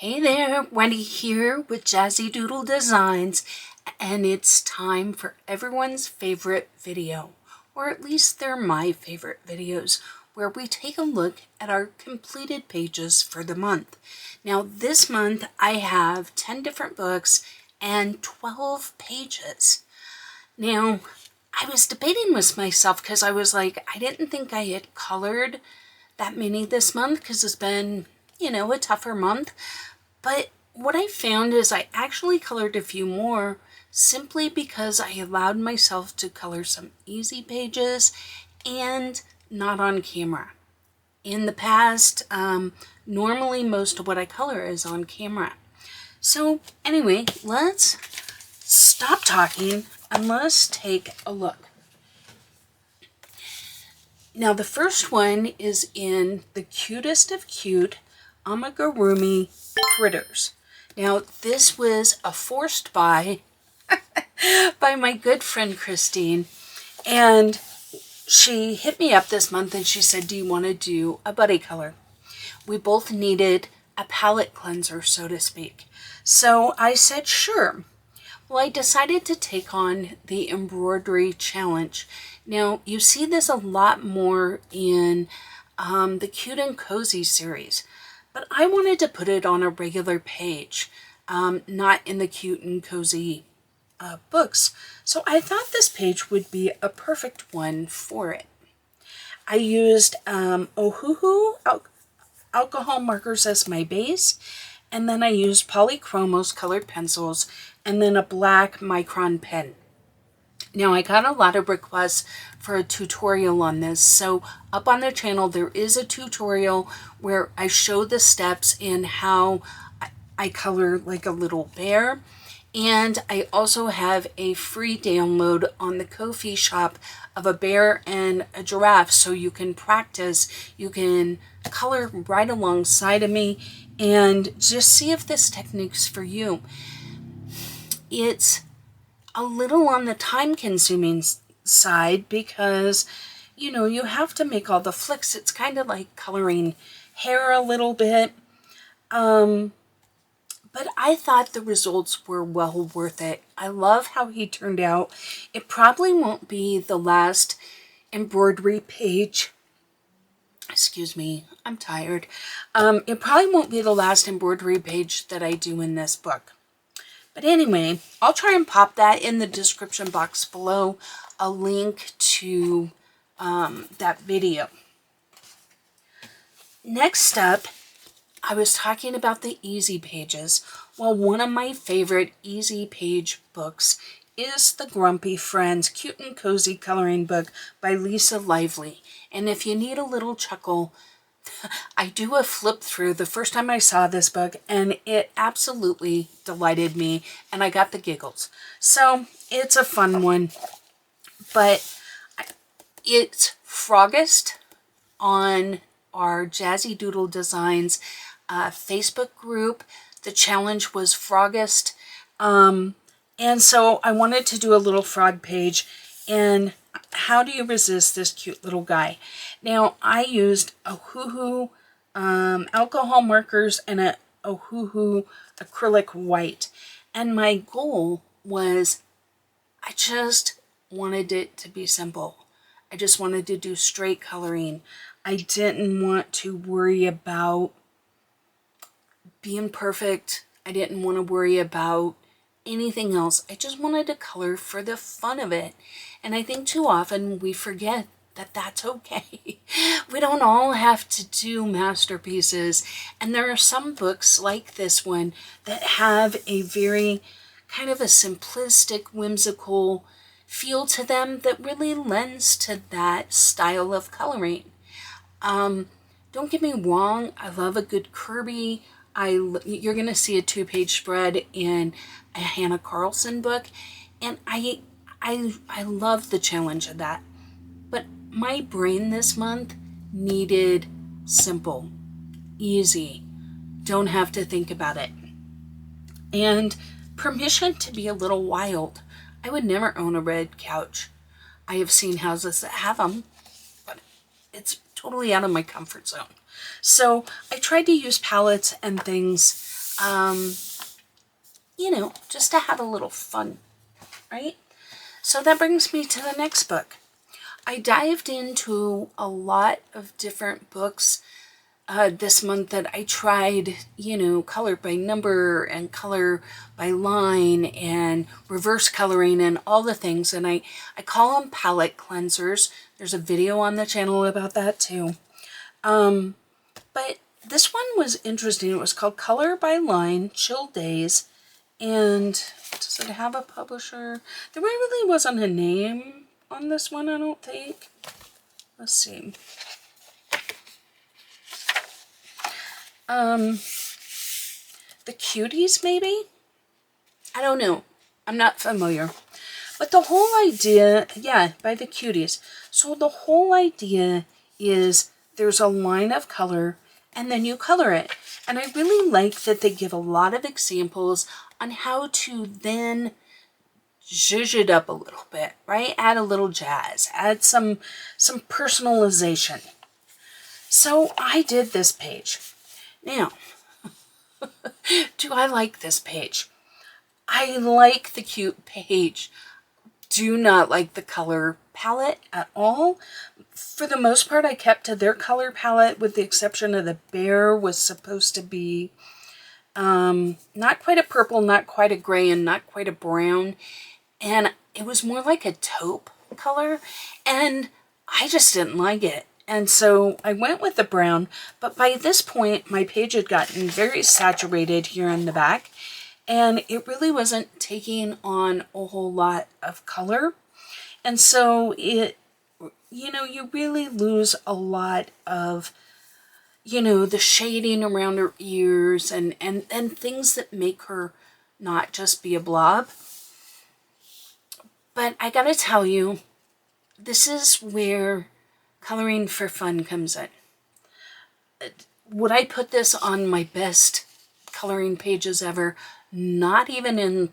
Hey there, Wendy here with Jazzydoodledesigns, and it's time for everyone's favorite video, or at least they're my favorite videos, where we take a look at our completed pages for the month. Now this month I have 10 different books and 12 pages. Now I was debating with myself because I was like, I didn't think I had colored that many this month because it's been, a tougher month. But what I found is I actually colored a few more simply because I allowed myself to color some easy pages and not on camera. In the past, normally most of what I color is on camera. So anyway, let's stop talking and let's take a look. Now the first one is in the cutest of cute amigurumi critters. Now this was a forced buy by my good friend Christine, and she hit me up this month and she said, do you want to do a buddy color? We both needed a palette cleanser, so to speak. So I said sure. Well, I decided to take on the embroidery challenge. Now you see this a lot more in the Cute and Cozy series, but I wanted to put it on a regular page, not in the Cute and Cozy books. So I thought this page would be a perfect one for it. I used Ohuhu alcohol markers as my base, and then I used Polychromos colored pencils, and then a black micron pen. Now I got a lot of requests for a tutorial on this, so up on the channel there is a tutorial where I show the steps in how I color like a little bear, and I also have a free download on the Ko-fi shop of a bear and a giraffe, so you can practice, you can color right alongside of me and just see if this technique's for you. It's a little on the time-consuming side because, you have to make all the flicks. It's kind of like coloring hair a little bit. But I thought the results were well worth it. I love how he turned out. It probably won't be the last embroidery page. Excuse me, I'm tired. It probably won't be the last embroidery page that I do in this book. But anyway, I'll try and pop that in the description box below, a link to that video. Next up, I was talking about the easy pages. Well, one of my favorite easy page books is the Grumpy Friends Cute and Cozy Coloring Book by Lisa Lively. And if you need a little chuckle, I do a flip through the first time I saw this book, and it absolutely delighted me, and I got the giggles. So it's a fun one, but it's Frogist on our Jazzydoodledesigns Facebook group. The challenge was Frogist, and so I wanted to do a little frog page, and how do you resist this cute little guy? Now, I used Ohuhu alcohol markers and a Ohuhu acrylic white. And my goal was, I just wanted it to be simple. I just wanted to do straight coloring. I didn't want to worry about being perfect. I didn't want to worry about anything else. I just wanted to color for the fun of it. And I think too often we forget that that's okay. We don't all have to do masterpieces. And there are some books like this one that have a very kind of a simplistic, whimsical feel to them that really lends to that style of coloring. Don't get me wrong, I love a good Kirby. You're going to see a 2-page spread in a Hannah Carlson book, and I love the challenge of that. But my brain this month needed simple, easy, don't have to think about it, and permission to be a little wild. I would never own a red couch. I have seen houses that have them, but it's totally out of my comfort zone. So I tried to use palettes and things you know, just to have a little fun, right? So that brings me to the next book. I dived into a lot of different books this month that I tried, you know, color by number and color by line and reverse coloring and all the things. And I call them palette cleansers. There's a video on the channel about that too. But this one was interesting. It was called Color by Line, Chill Days. And does it have a publisher? There really wasn't a name on this one, I don't think. Let's see. The Cuties, maybe? I don't know. I'm not familiar. But the whole idea, yeah, by the Cuties. So the whole idea is there's a line of color and then you color it. And I really like that they give a lot of examples on how to then zhuzh it up a little bit, right? Add a little jazz, add some personalization. So I did this page. Now, do I like this page? I like the cute page. Do not like the color palette at all. For the most part, I kept to their color palette with the exception of the bear was supposed to be not quite a purple, not quite a gray, and not quite a brown. And it was more like a taupe color. And I just didn't like it. And so I went with the brown, but by this point, my page had gotten very saturated here in the back, and it really wasn't taking on a whole lot of color. And so it, you know, you really lose a lot of, you know, the shading around her ears and things that make her not just be a blob. But I gotta tell you, this is where coloring for fun comes in. Would I put this on my best coloring pages ever? Not even in,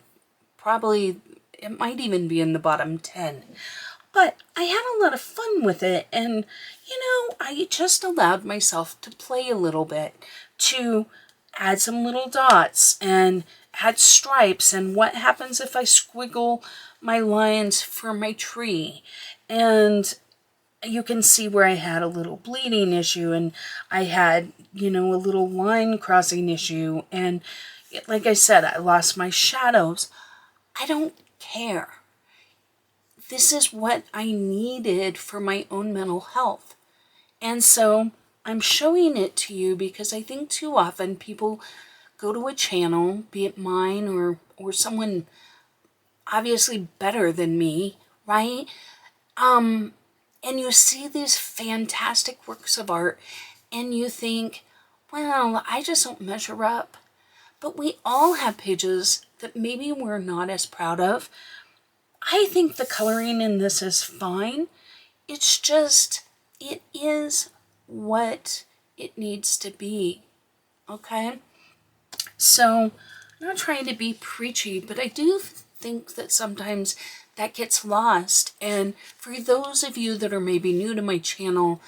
probably, it might even be in the bottom 10. But I had a lot of fun with it, and, you know, I just allowed myself to play a little bit, to add some little dots, and add stripes, and what happens if I squiggle my lines for my tree. And you can see where I had a little bleeding issue, and I had, you know, a little line crossing issue, and like I said, I lost my shadows. I don't care. This is what I needed for my own mental health. And so I'm showing it to you because I think too often people go to a channel, be it mine or someone obviously better than me, right? And you see these fantastic works of art and you think, well, I just don't measure up. But we all have pages that maybe we're not as proud of. I think the coloring in this is fine. It's just, it is what it needs to be, okay? So, I'm not trying to be preachy, but I do think that sometimes that gets lost. And for those of you that are maybe new to my channel,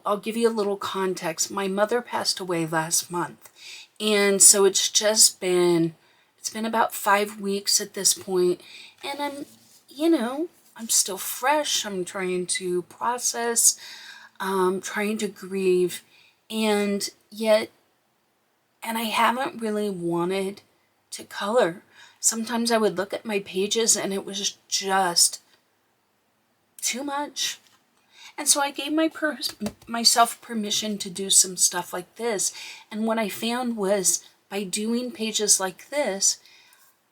I'll give you a little context. My mother passed away last month. And so it's been about 5 weeks at this point. And I'm still fresh. I'm trying to process, trying to grieve. And I haven't really wanted to color. Sometimes I would look at my pages and it was just too much. And so I gave myself permission to do some stuff like this. And what I found was by doing pages like this,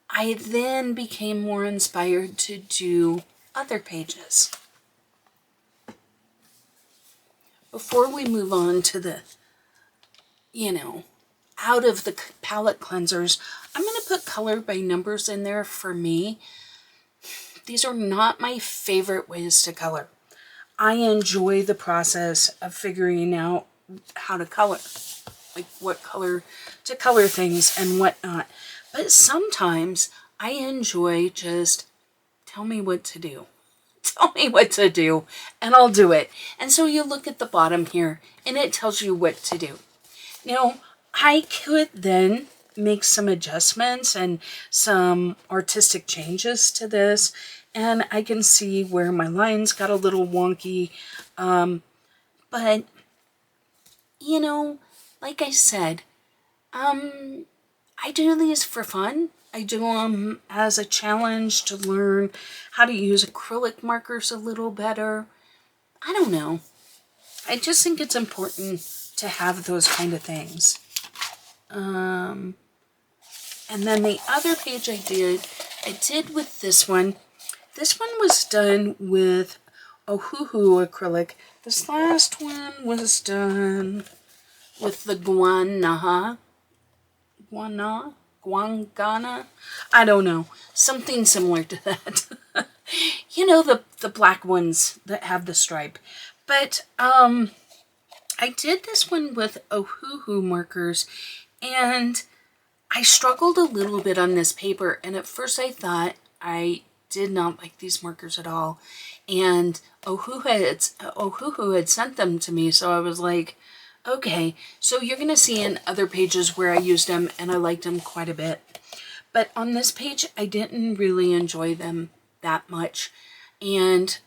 I then became more inspired to do other pages. Before we move on to the, out of the palette cleansers, I'm going to put color by numbers in there for me. These are not my favorite ways to color. I enjoy the process of figuring out how to color, like what color to color things and whatnot. But sometimes I enjoy just tell me what to do. Tell me what to do and I'll do it. And so you look at the bottom here and it tells you what to do. Now, I could then make some adjustments and some artistic changes to this, and I can see where my lines got a little wonky, but you know, like I said, I do these for fun. I do them as a challenge to learn how to use acrylic markers a little better. I don't know. I just think it's important to have those kind of things. And then the other page I did with this one. This one was done with Ohuhu acrylic. This last one was done with the Guangana. I don't know. Something similar to that. You know, the black ones that have the stripe. But I did this one with Ohuhu markers, and I struggled a little bit on this paper, and at first I thought I did not like these markers at all, and Ohuhu had sent them to me, so I was like, okay, so you're going to see in other pages where I used them, and I liked them quite a bit. But on this page, I didn't really enjoy them that much, and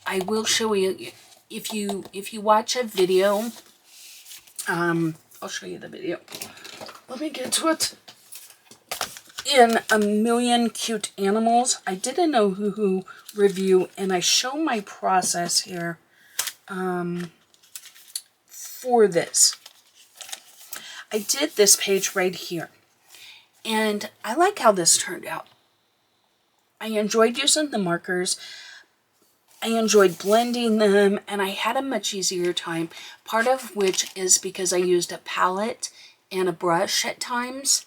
I will show you, if you watch a video, I'll show you the video. Let me get to it. In A Million Cute Animals, I did an Ohuhu review, and I show my process here for this. I did this page right here, and I like how this turned out. I enjoyed using the markers. I enjoyed blending them, and I had a much easier time, part of which is because I used a palette and a brush at times,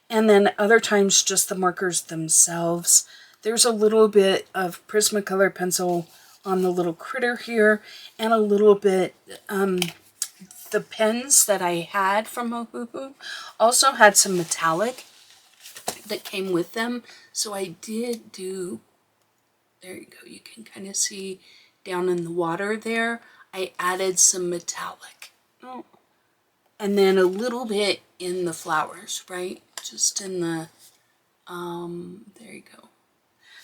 and then other times just the markers themselves. There's a little bit of Prismacolor pencil on the little critter here, and a little bit, the pens that I had from Ohuhu also had some metallic that came with them, so I did do, there you go, you can kind of see down in the water there, I added some metallic. Oh. And then a little bit in the flowers, right? Just in the, there you go.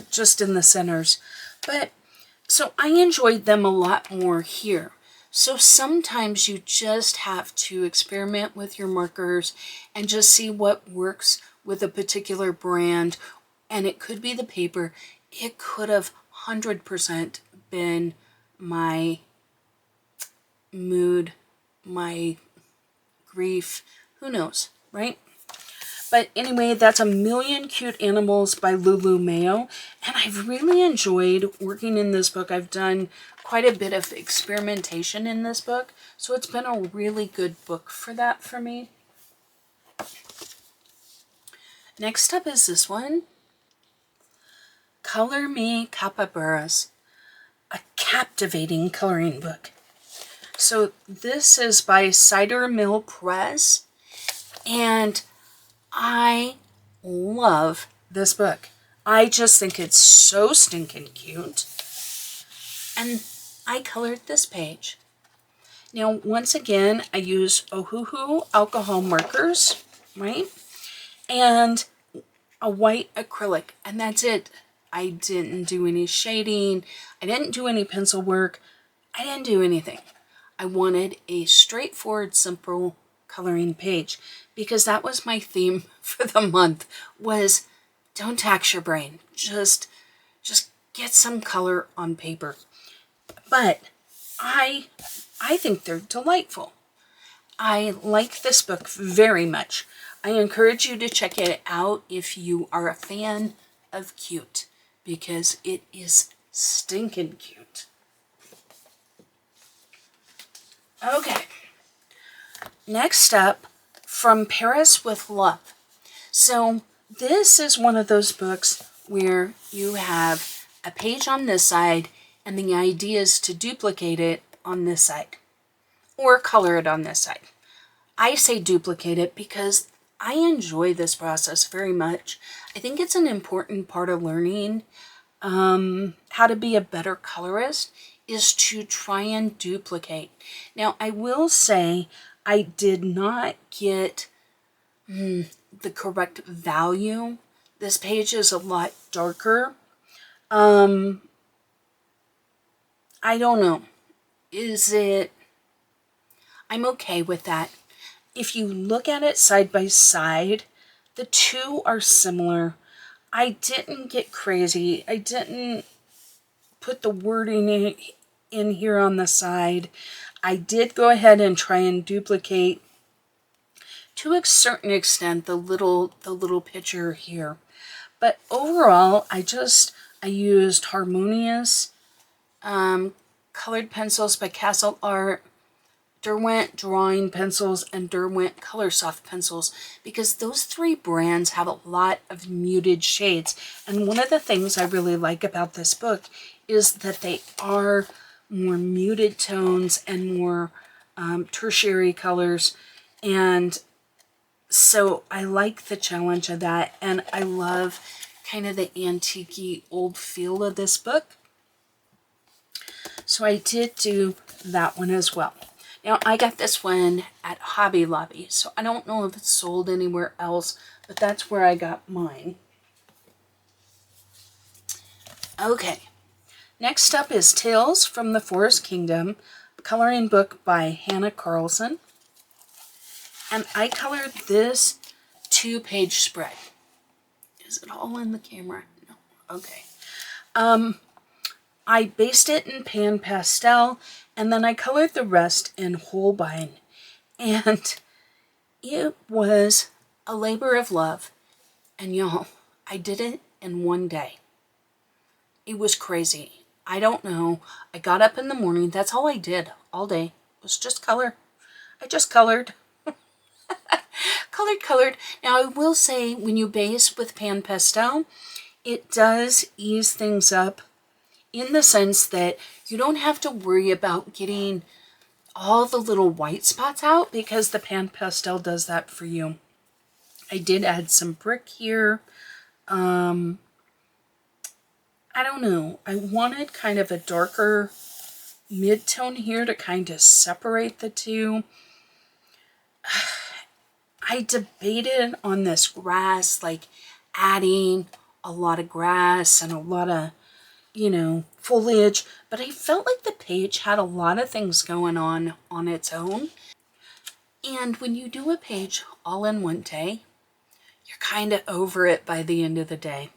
Just in the centers. But, so I enjoyed them a lot more here. So sometimes you just have to experiment with your markers and just see what works with a particular brand. And it could be the paper. It could have 100% been my mood, my grief, who knows, right? But anyway, that's A Million Cute Animals by Lulu Mayo, and I've really enjoyed working in this book. I've done quite a bit of experimentation in this book, so it's been a really good book for that for me. Next up is this one, Color Me Capybaras, a captivating coloring book. So this is by Cider Mill Press, and I love this book. I just think it's so stinking cute. And I colored this page. Now, once again, I use Ohuhu alcohol markers, right? And a white acrylic, and that's it. I didn't do any shading. I didn't do any pencil work. I didn't do anything. I wanted a straightforward, simple coloring page, because that was my theme for the month, was don't tax your brain. Just get some color on paper. But I think they're delightful. I like this book very much. I encourage you to check it out if you are a fan of cute, because it is stinking cute. Okay. Next up, From Paris with Love. So this is one of those books where you have a page on this side and the idea is to duplicate it on this side or color it on this side. I say duplicate it because I enjoy this process very much. I think it's an important part of learning how to be a better colorist is to try and duplicate. Now, I will say I did not get the correct value. This page is a lot darker. I don't know. I'm okay with that. If you look at it side by side, the two are similar. I didn't get crazy. I didn't put the wording in here on the side. I did go ahead and try and duplicate to a certain extent the little picture here. But overall, I used Harmonious colored pencils by Castle Art, Derwent drawing pencils, and Derwent Color Soft pencils, because those three brands have a lot of muted shades. And one of the things I really like about this book is that they are more muted tones and more tertiary colors. And so I like the challenge of that, and I love kind of the antique-y old feel of this book. So I did do that one as well. Now, I got this one at Hobby Lobby, so I don't know if it's sold anywhere else, but that's where I got mine. Okay, next up is Tales from the Forest Kingdom, a coloring book by Hannah Carlson. And I colored this 2-page spread. Is it all in the camera? No. Okay. I based it in pan pastel, and then I colored the rest in Holbein. And it was a labor of love. And y'all, I did it in one day. It was crazy. I don't know. I got up in the morning. That's all I did all day. Was just color. I just colored. Colored. Now, I will say, when you base with pan pastel, it does ease things up in the sense that you don't have to worry about getting all the little white spots out, because the pan pastel does that for you. I did add some brick here. I don't know. I wanted kind of a darker mid-tone here to kind of separate the two. I debated on this grass, like adding a lot of grass and a lot of, foliage, but I felt like the page had a lot of things going on its own. And when you do a page all in one day, you're kind of over it by the end of the day.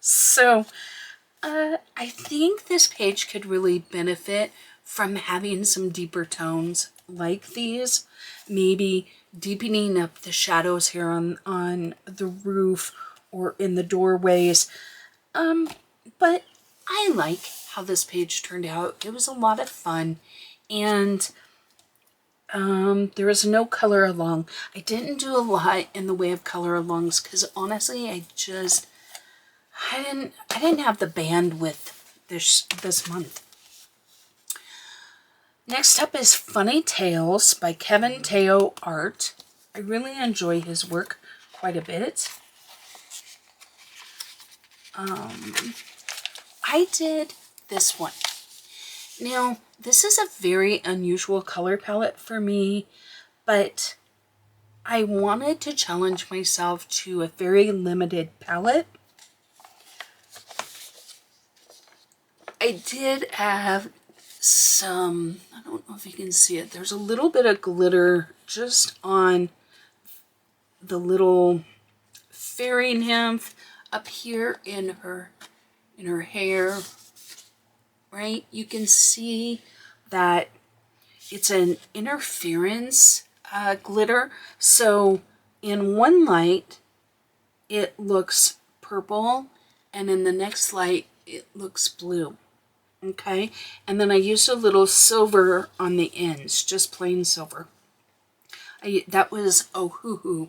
So I think this page could really benefit from having some deeper tones like these, maybe deepening up the shadows here on the roof or in the doorways. But I like how this page turned out. It was a lot of fun, and there was no color along. I didn't do a lot in the way of color alongs because honestly, I didn't have the bandwidth this month. Next up is Funny Tales by Kevin Teo Art. I really enjoy his work quite a bit. I did this one. Now, this is a very unusual color palette for me, but I wanted to challenge myself to a very limited palette. I did have some, I don't know if you can see it, there's a little bit of glitter just on the little fairy nymph up here in her hair, right? You can see that it's an interference glitter. So in one light, it looks purple, and in the next light, it looks blue. Okay, and then I used a little silver on the ends, just plain silver. That was Ohuhu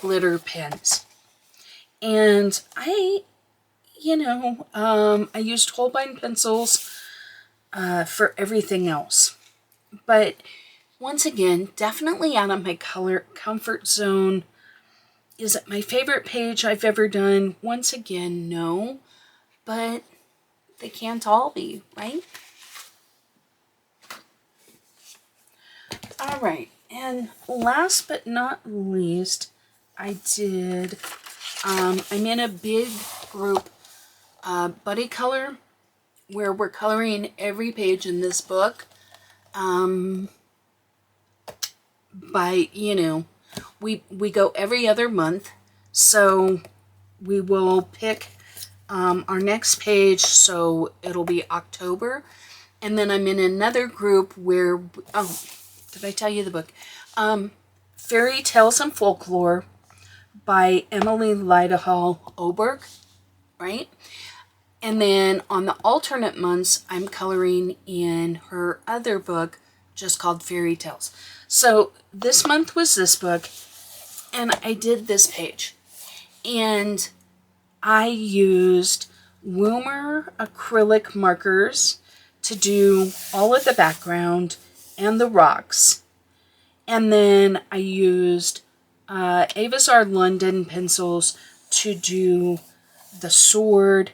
glitter pens. And I used Holbein pencils for everything else. But once again, definitely out of my color comfort zone. Is it my favorite page I've ever done? Once again, no. But they can't all be, right? All right. And last but not least, I'm in a big group, buddy color, where we're coloring every page in this book. By, we go every other month. So we will pick our next page, so it'll be October. And then I'm in another group where, did I tell you the book? Fairy Tales and Folklore by Emily Lidahall Oberg, right? And then on the alternate months, I'm coloring in her other book, just called Fairy Tales. So this month was this book, and I did this page. And I used Woomer acrylic markers to do all of the background and the rocks. And then I used Avazar London pencils to do the sword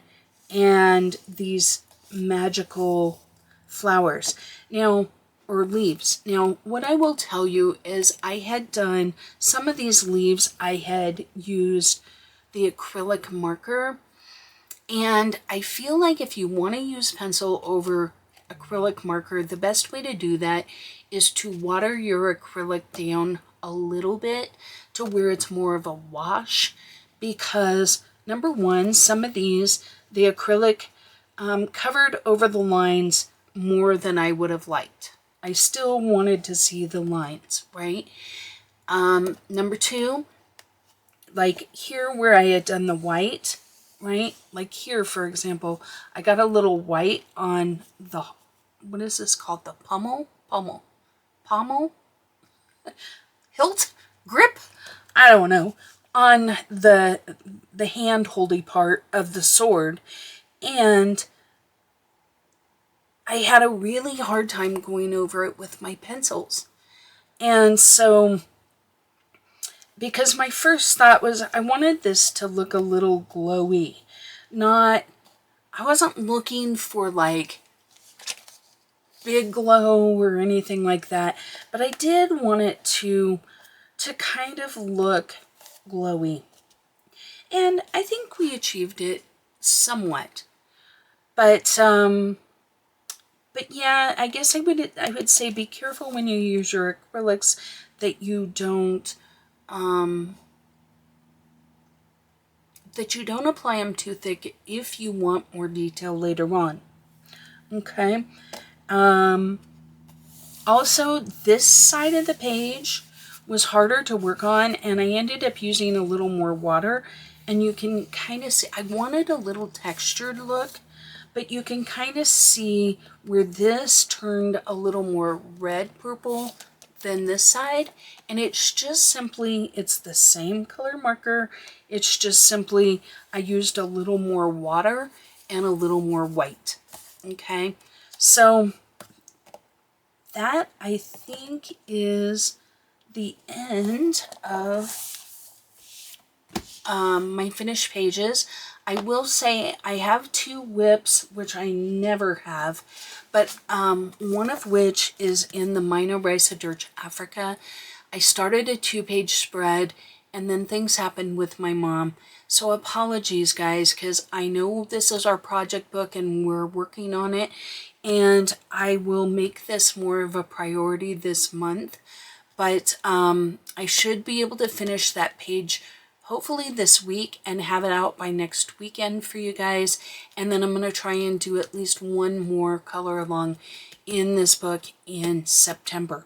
and these magical flowers. Now, or leaves. Now, what I will tell you is I had done some of these leaves, I had used the acrylic marker, and I feel like if you want to use pencil over acrylic marker, the best way to do that is to water your acrylic down a little bit to where it's more of a wash, because number one, some of these, the acrylic covered over the lines more than I would have liked. I still wanted to see the lines, right? Number two, like here where I had done the white, right? Like here, for example, I got a little white on the, what is this called? The pommel? Hilt? Grip? I don't know. On the hand-holdy part of the sword. And I had a really hard time going over it with my pencils. And so, because my first thought was I wanted this to look a little glowy. I wasn't looking for like big glow or anything like that, but I did want it to kind of look glowy. And I think we achieved it somewhat. But yeah, I guess I would say be careful when you use your acrylics that you don't apply them too thick if you want more detail later on. Okay. Also, this side of the page was harder to work on, and I ended up using a little more water, and you can kind of see, I wanted a little textured look, but you can kind of see where this turned a little more red purple than this side, and it's just simply, it's the same color marker, it's just simply I used a little more water and a little more white. Okay, so that I think is the end of my finished pages. I will say I have two whips, which I never have, but one of which is in the Minor Rice Dirge Africa. I started a 2-page spread, and then things happened with my mom. So apologies, guys, because I know this is our project book and we're working on it, and I will make this more of a priority this month. But I should be able to finish that page hopefully this week and have it out by next weekend for you guys. And then I'm going to try and do at least one more color along in this book in September.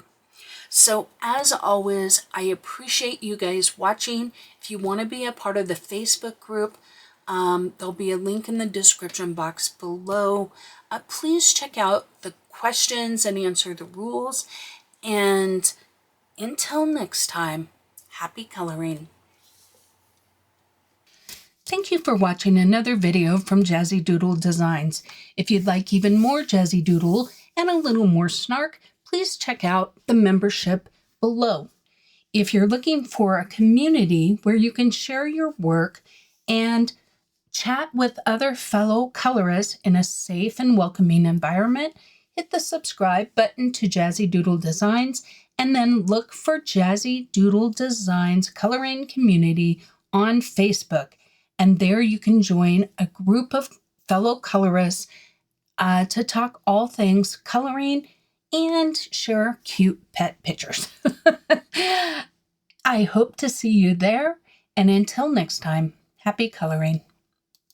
So as always, I appreciate you guys watching. If you want to be a part of the Facebook group, there'll be a link in the description box below. Please check out the questions and answer the rules. And until next time, happy coloring. Thank you for watching another video from Jazzydoodledesigns. If you'd like even more Jazzy Doodle and a little more snark, please check out the membership below. If you're looking for a community where you can share your work and chat with other fellow colorists in a safe and welcoming environment, hit the subscribe button to Jazzydoodledesigns And then look for Jazzydoodledesigns coloring community on Facebook. And there you can join a group of fellow colorists to talk all things coloring and share cute pet pictures. I hope to see you there. And until next time, happy coloring.